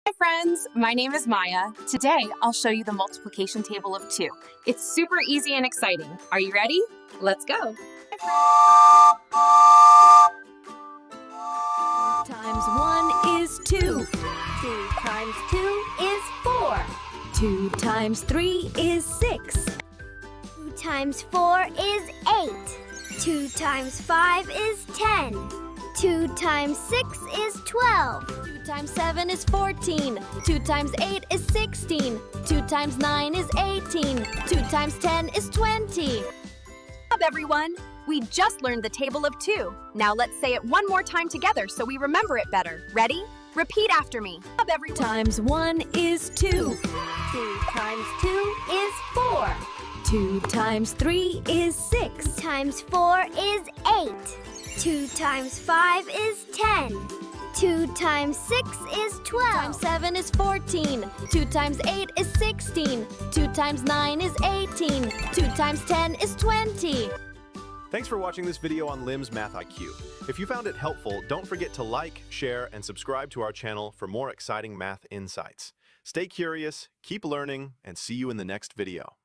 Hi friends, my name is Maya. Today, I'll show you the multiplication table of 2. It's super easy and exciting. Are you ready? Let's go. Times 1 is 2. 2 times 2 is 4. 2 times 3 is 6. 2 times 4 is 8. 2 times 5 is 10. 2 times 6 is 12. 2 times 7 is 14. 2 times 8 is 16. 2 times 9 is 18. 2 times 10 is 20. Up, everyone! We just learned the table of 2. Now let's say it one more time together so we remember it better. Ready? Repeat after me. Up, everyone! Times 1 is 2. 2 times 2 is 4. 2 times 3 is 6. 2 times 4 is 8. 2 times 5 is 10. 2 times 6 is 12. 2 times 7 is 14. 2 times 8 is 16. 2 times 9 is 18. 2 times 10 is 20. Thanks for watching this video on LIMS Math IQ. If you found it helpful, don't forget to like, share, and subscribe to our channel for more exciting math insights. Stay curious, keep learning, and see you in the next video.